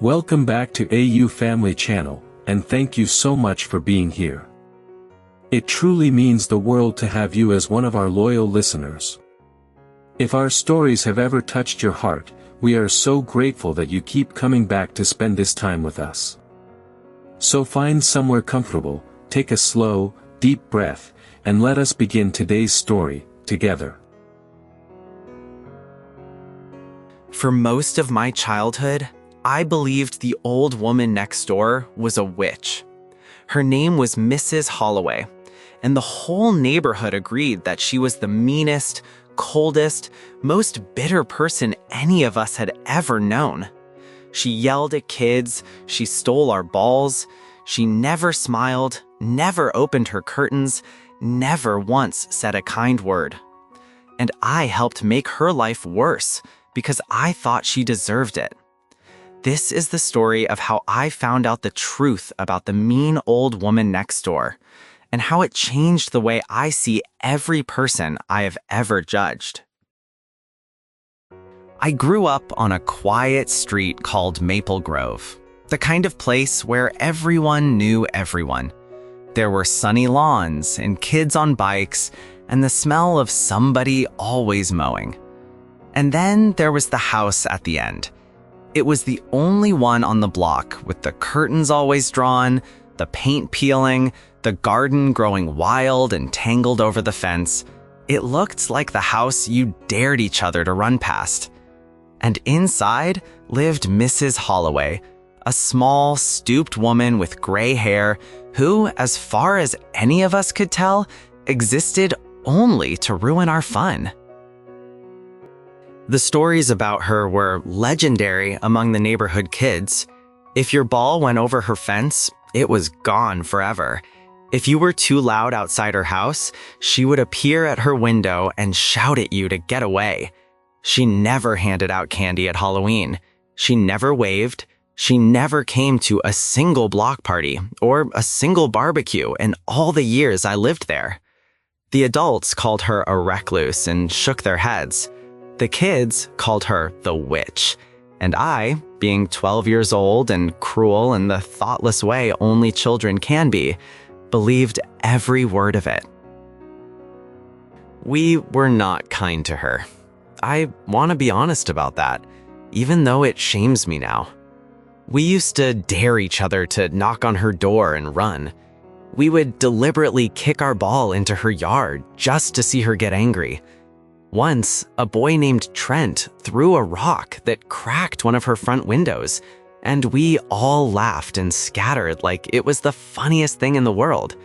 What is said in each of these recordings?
Welcome back to AU Family Channel, and thank you so much for being here. It truly means the world to have you as one of our loyal listeners. If our stories have ever touched your heart, we are so grateful that you keep coming back to spend this time with us. So find somewhere comfortable, take a slow, deep breath, and let us begin today's story, together. For most of my childhood, I believed the old woman next door was a witch. Her name was Mrs. Holloway, and the whole neighborhood agreed that she was the meanest, coldest, most bitter person any of us had ever known. She yelled at kids, she stole our balls, she never smiled, never opened her curtains, never once said a kind word. And I helped make her life worse because I thought she deserved it. This is the story of how I found out the truth about the mean old woman next door, and how it changed the way I see every person I have ever judged. I grew up on a quiet street called Maple Grove, the kind of place where everyone knew everyone. There were sunny lawns and kids on bikes, and the smell of somebody always mowing. And then there was the house at the end. It was the only one on the block, with the curtains always drawn, the paint peeling, the garden growing wild and tangled over the fence. It looked like the house you dared each other to run past. And inside lived Mrs. Holloway, a small, stooped woman with gray hair who, as far as any of us could tell, existed only to ruin our fun. The stories about her were legendary among the neighborhood kids. If your ball went over her fence, it was gone forever. If you were too loud outside her house, she would appear at her window and shout at you to get away. She never handed out candy at Halloween. She never waved. She never came to a single block party or a single barbecue in all the years I lived there. The adults called her a recluse and shook their heads. The kids called her the witch, and I, being 12 years old and cruel in the thoughtless way only children can be, believed every word of it. We were not kind to her. I want to be honest about that, even though it shames me now. We used to dare each other to knock on her door and run. We would deliberately kick our ball into her yard just to see her get angry. Once, a boy named Trent threw a rock that cracked one of her front windows, and we all laughed and scattered like it was the funniest thing in the world.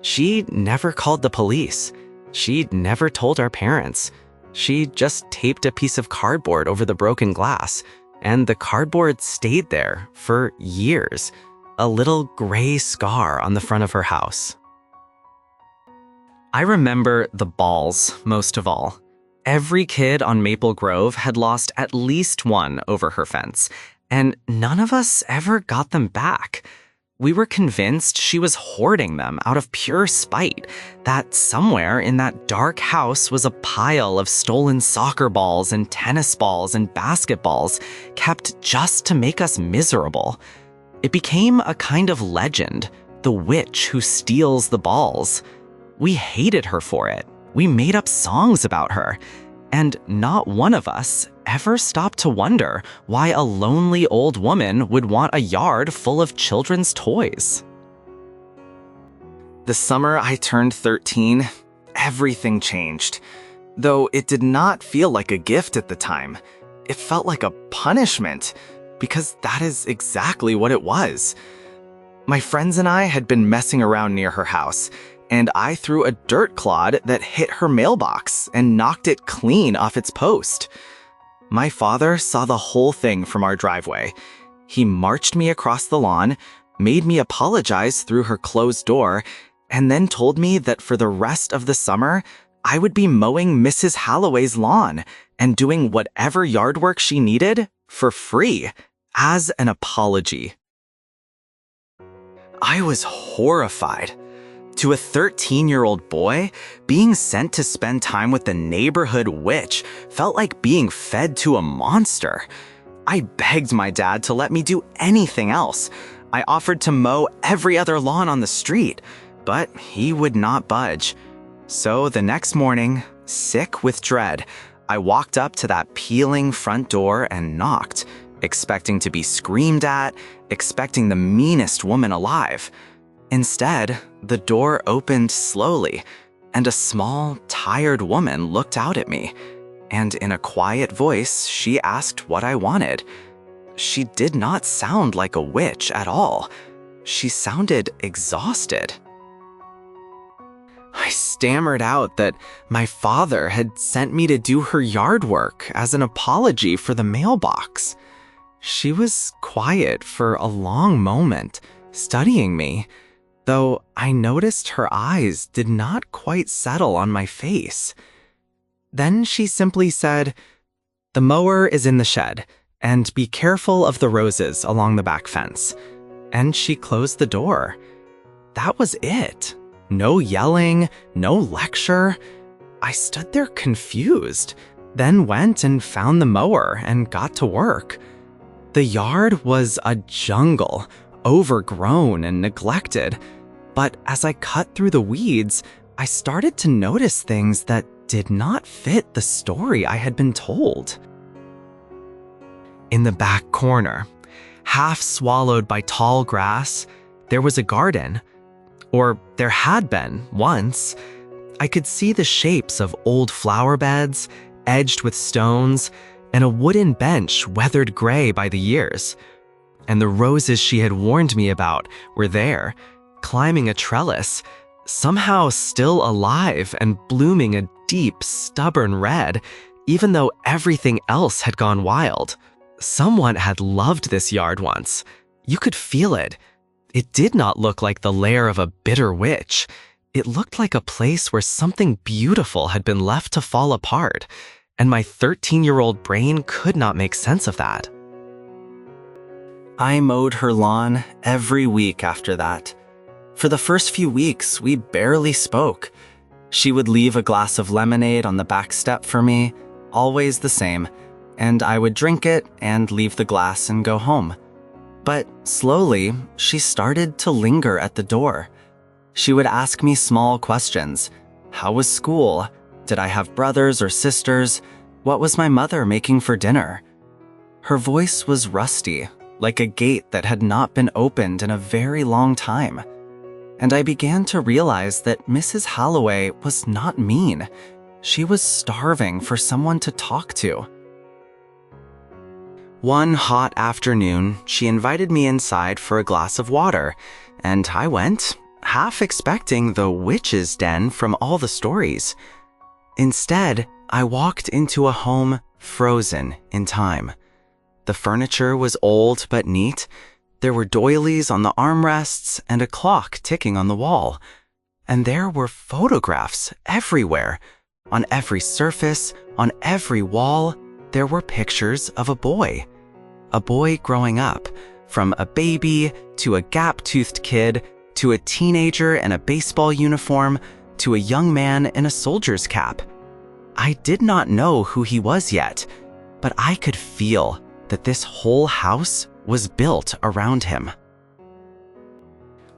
She never called the police. She never told our parents. She just taped a piece of cardboard over the broken glass, and the cardboard stayed there for years, a little gray scar on the front of her house. I remember the balls most of all. Every kid on Maple Grove had lost at least one over her fence, and none of us ever got them back. We were convinced she was hoarding them out of pure spite, that somewhere in that dark house was a pile of stolen soccer balls and tennis balls and basketballs, kept just to make us miserable. It became a kind of legend, the witch who steals the balls. We hated her for it. We made up songs about her, and not one of us ever stopped to wonder why a lonely old woman would want a yard full of children's toys. The summer I turned 13, everything changed. Though it did not feel like a gift at the time. It felt like a punishment, because that is exactly what it was. My friends and I had been messing around near her house, and I threw a dirt clod that hit her mailbox and knocked it clean off its post. My father saw the whole thing from our driveway. He marched me across the lawn, made me apologize through her closed door, and then told me that for the rest of the summer, I would be mowing Mrs. Holloway's lawn and doing whatever yard work she needed for free, as an apology. I was horrified. To a 13-year-old boy, being sent to spend time with the neighborhood witch felt like being fed to a monster. I begged my dad to let me do anything else. I offered to mow every other lawn on the street, but he would not budge. So the next morning, sick with dread, I walked up to that peeling front door and knocked, expecting to be screamed at, expecting the meanest woman alive. Instead, the door opened slowly, and a small, tired woman looked out at me, and in a quiet voice, she asked what I wanted. She did not sound like a witch at all. She sounded exhausted. I stammered out that my father had sent me to do her yard work as an apology for the mailbox. She was quiet for a long moment, studying me, though I noticed her eyes did not quite settle on my face. Then she simply said, "The mower is in the shed, and be careful of the roses along the back fence." And she closed the door. That was it. No yelling, no lecture. I stood there confused, then went and found the mower and got to work. The yard was a jungle, overgrown and neglected, but as I cut through the weeds, I started to notice things that did not fit the story I had been told. In the back corner, half swallowed by tall grass, there was a garden. Or there had been, once. I could see the shapes of old flower beds, edged with stones, and a wooden bench weathered gray by the years. And the roses she had warned me about were there, climbing a trellis, somehow still alive and blooming a deep, stubborn red, even though everything else had gone wild. Someone had loved this yard once. You could feel it. It did not look like the lair of a bitter witch. It looked like a place where something beautiful had been left to fall apart, and my 13-year-old brain could not make sense of that. I mowed her lawn every week after that. For the first few weeks, we barely spoke. She would leave a glass of lemonade on the back step for me, always the same, and I would drink it and leave the glass and go home. But slowly, she started to linger at the door. She would ask me small questions. How was school? Did I have brothers or sisters? What was my mother making for dinner? Her voice was rusty, like a gate that had not been opened in a very long time. And I began to realize that Mrs. Holloway was not mean. She was starving for someone to talk to. One hot afternoon, she invited me inside for a glass of water, and I went, half expecting the witch's den from all the stories. Instead, I walked into a home frozen in time. The furniture was old but neat. There were doilies on the armrests and a clock ticking on the wall. And there were photographs everywhere. On every surface, on every wall, there were pictures of a boy growing up, from a baby to a gap-toothed kid, to a teenager in a baseball uniform, to a young man in a soldier's cap. I did not know who he was yet, but I could feel that this whole house was built around him.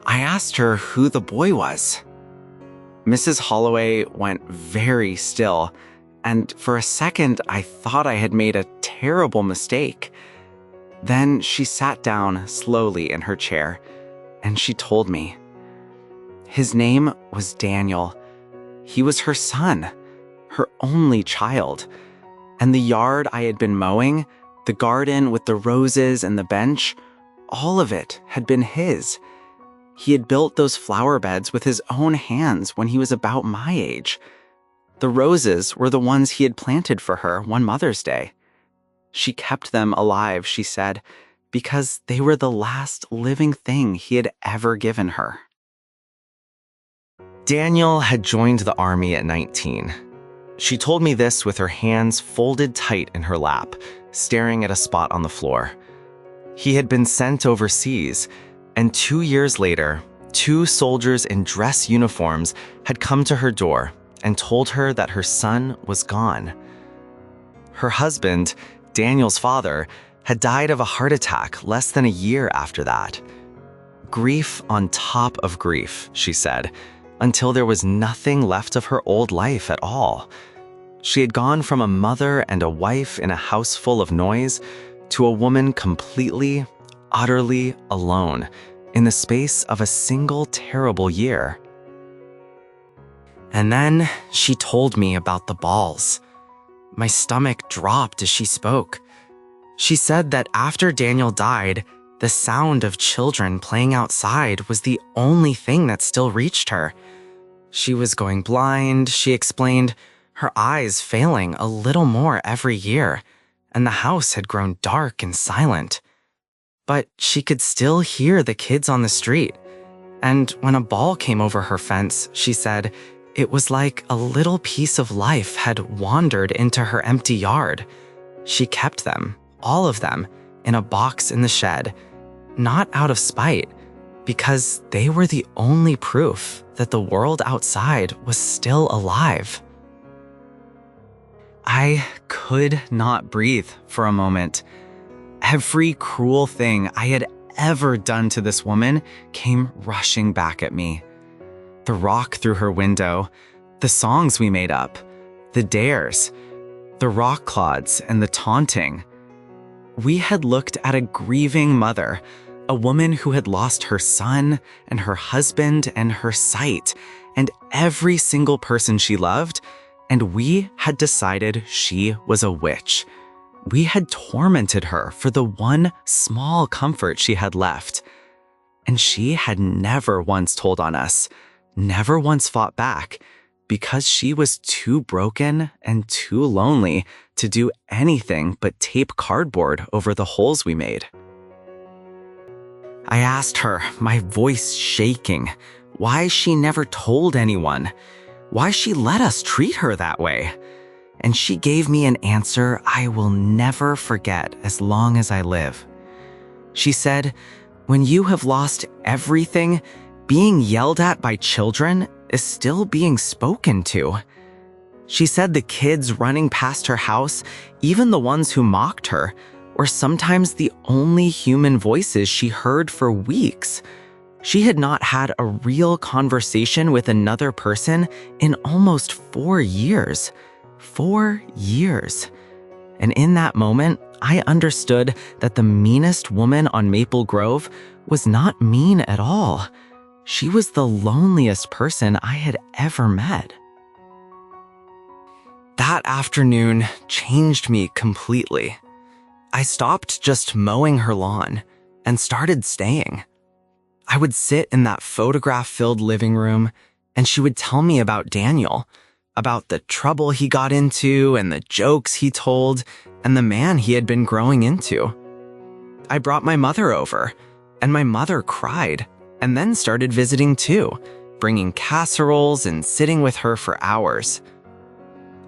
I asked her who the boy was. Mrs. Holloway went very still, and for a second I thought I had made a terrible mistake. Then she sat down slowly in her chair, and she told me. His name was Daniel. He was her son, her only child. And the yard I had been mowing, the garden with the roses and the bench, all of it had been his. He had built those flower beds with his own hands when he was about my age. The roses were the ones he had planted for her one Mother's Day. She kept them alive, she said, because they were the last living thing he had ever given her. Daniel had joined the army at 19. She told me this with her hands folded tight in her lap, staring at a spot on the floor. He had been sent overseas, and 2 years later, 2 soldiers in dress uniforms had come to her door and told her that her son was gone. Her husband, Daniel's father, had died of a heart attack less than a year after that. Grief on top of grief, she said, until there was nothing left of her old life at all. She had gone from a mother and a wife in a house full of noise to a woman completely, utterly alone in the space of a single terrible year. And then she told me about the balls. My stomach dropped as she spoke. She said that after Daniel died, the sound of children playing outside was the only thing that still reached her. She was going blind, she explained, her eyes failing a little more every year, and the house had grown dark and silent. But she could still hear the kids on the street. And when a ball came over her fence, she said, it was like a little piece of life had wandered into her empty yard. She kept them, all of them, in a box in the shed, not out of spite, because they were the only proof that the world outside was still alive. I could not breathe for a moment. Every cruel thing I had ever done to this woman came rushing back at me. The rock through her window, the songs we made up, the dares, the rock clods and the taunting. We had looked at a grieving mother, a woman who had lost her son and her husband and her sight, and every single person she loved, and we had decided she was a witch. We had tormented her for the one small comfort she had left. And she had never once told on us, never once fought back, because she was too broken and too lonely to do anything but tape cardboard over the holes we made. I asked her, my voice shaking, why she never told anyone, why she let us treat her that way. And she gave me an answer I will never forget as long as I live. She said, when you have lost everything, being yelled at by children is still being spoken to. She said the kids running past her house, even the ones who mocked her, were sometimes the only human voices she heard for weeks. She had not had a real conversation with another person in almost 4 years. 4 years. And in that moment, I understood that the meanest woman on Maple Grove was not mean at all. She was the loneliest person I had ever met. That afternoon changed me completely. I stopped just mowing her lawn and started staying. I would sit in that photograph-filled living room, and she would tell me about Daniel, about the trouble he got into and the jokes he told and the man he had been growing into. I brought my mother over, and my mother cried and then started visiting too, bringing casseroles and sitting with her for hours.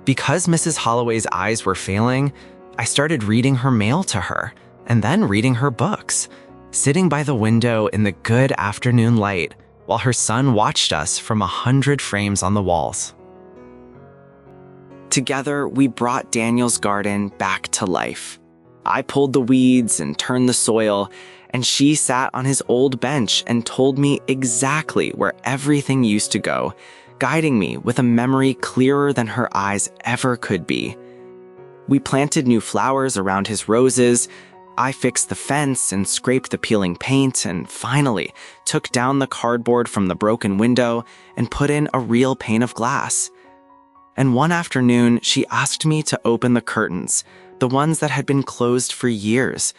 Because Mrs. Holloway's eyes were failing, I started reading her mail to her and then reading her books, sitting by the window in the good afternoon light while her son watched us from 100 frames on the walls. Together, we brought Daniel's garden back to life. I pulled the weeds and turned the soil, and she sat on his old bench and told me exactly where everything used to go, guiding me with a memory clearer than her eyes ever could be. We planted new flowers around his roses. I fixed the fence and scraped the peeling paint, and finally took down the cardboard from the broken window and put in a real pane of glass. And one afternoon, she asked me to open the curtains, the ones that had been closed for years,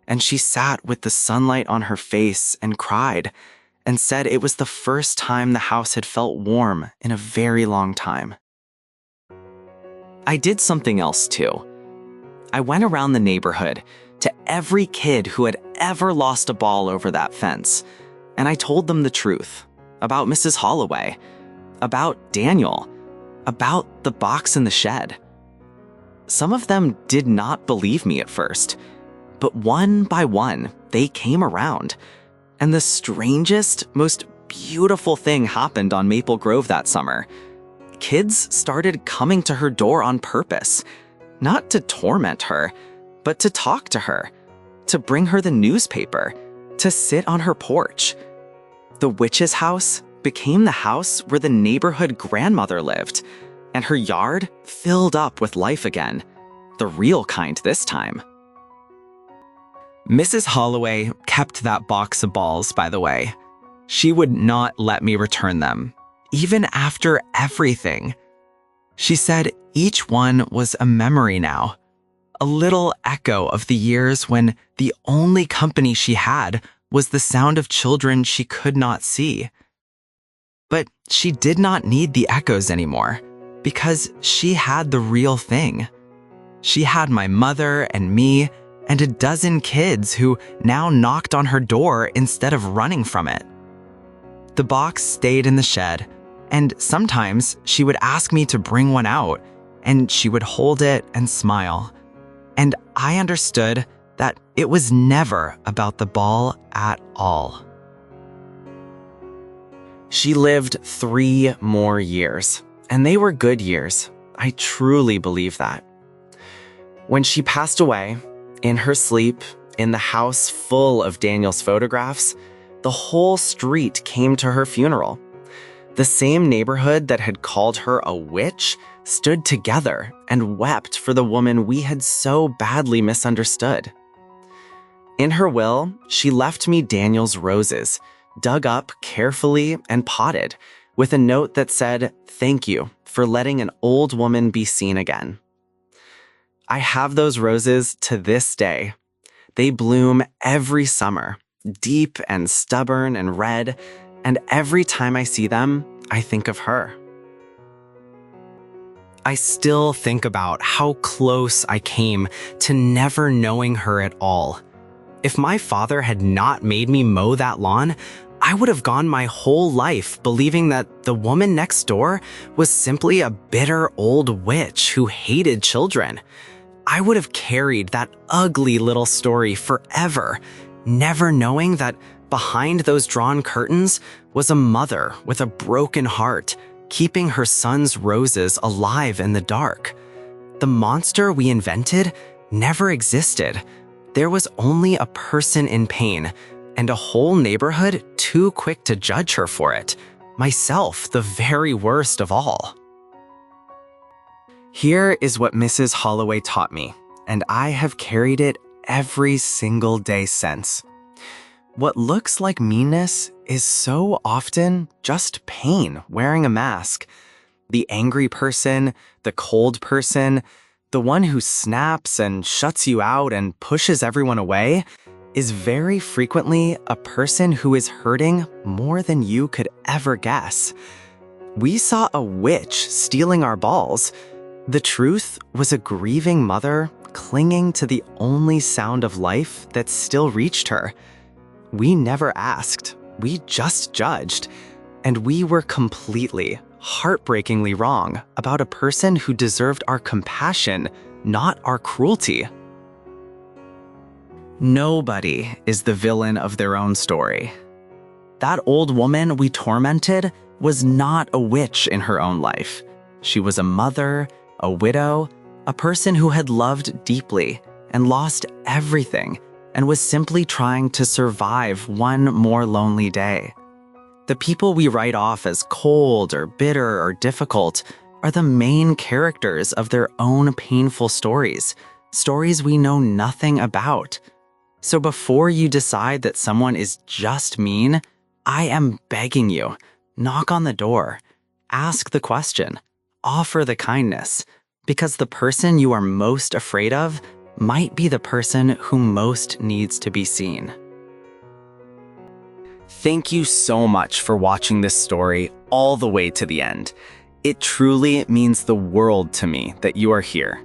and she sat with the sunlight on her face and cried, and said it was the first time the house had felt warm in a very long time. I did something else too. I went around the neighborhood to every kid who had ever lost a ball over that fence, and I told them the truth about Mrs. Holloway, about Daniel, about the box in the shed. Some of them did not believe me at first, but one by one, they came around. And the strangest, most beautiful thing happened on Maple Grove that summer. Kids started coming to her door on purpose, not to torment her, but to talk to her, to bring her the newspaper, to sit on her porch. The witch's house became the house where the neighborhood grandmother lived, and her yard filled up with life again, the real kind this time. Mrs. Holloway kept that box of balls, by the way. She would not let me return them, even after everything. She said each one was a memory now, a little echo of the years when the only company she had was the sound of children she could not see. But she did not need the echoes anymore, because she had the real thing. She had my mother and me and a dozen kids who now knocked on her door instead of running from it. The box stayed in the shed, and sometimes she would ask me to bring one out, and she would hold it and smile. And I understood that it was never about the ball at all. She lived 3 more years, and they were good years. I truly believe that. When she passed away, in her sleep, in the house full of Daniel's photographs, the whole street came to her funeral. The same neighborhood that had called her a witch stood together and wept for the woman we had so badly misunderstood. In her will, she left me Daniel's roses, dug up carefully and potted, with a note that said, "Thank you for letting an old woman be seen again." I have those roses to this day. They bloom every summer, deep and stubborn and red, and every time I see them, I think of her. I still think about how close I came to never knowing her at all. If my father had not made me mow that lawn, I would have gone my whole life believing that the woman next door was simply a bitter old witch who hated children. I would have carried that ugly little story forever, never knowing that behind those drawn curtains was a mother with a broken heart, keeping her son's roses alive in the dark. The monster we invented never existed. There was only a person in pain, and a whole neighborhood too quick to judge her for it, myself the very worst of all. Here is what Mrs. Holloway taught me, and I have carried it every single day since. What looks like meanness is so often just pain wearing a mask. The angry person, the cold person, the one who snaps and shuts you out and pushes everyone away is very frequently a person who is hurting more than you could ever guess. We saw a witch stealing our balls. The truth was a grieving mother clinging to the only sound of life that still reached her. We never asked, we just judged, and we were completely, heartbreakingly wrong about a person who deserved our compassion, not our cruelty. Nobody is the villain of their own story. That old woman we tormented was not a witch in her own life. She was a mother, a widow, a person who had loved deeply and lost everything and was simply trying to survive one more lonely day. The people we write off as cold or bitter or difficult are the main characters of their own painful stories, stories we know nothing about. So before you decide that someone is just mean, I am begging you, knock on the door, ask the question, offer the kindness, because the person you are most afraid of might be the person who most needs to be seen. Thank you so much for watching this story all the way to the end. It truly means the world to me that you are here.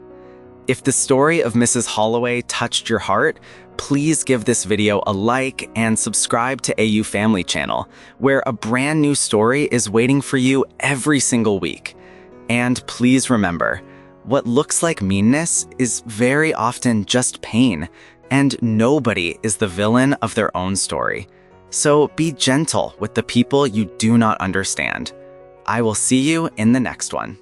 If the story of Mrs. Holloway touched your heart, please give this video a like and subscribe to AU Family Channel, where a brand new story is waiting for you every single week. And please remember, what looks like meanness is very often just pain, and nobody is the villain of their own story. So be gentle with the people you do not understand. I will see you in the next one.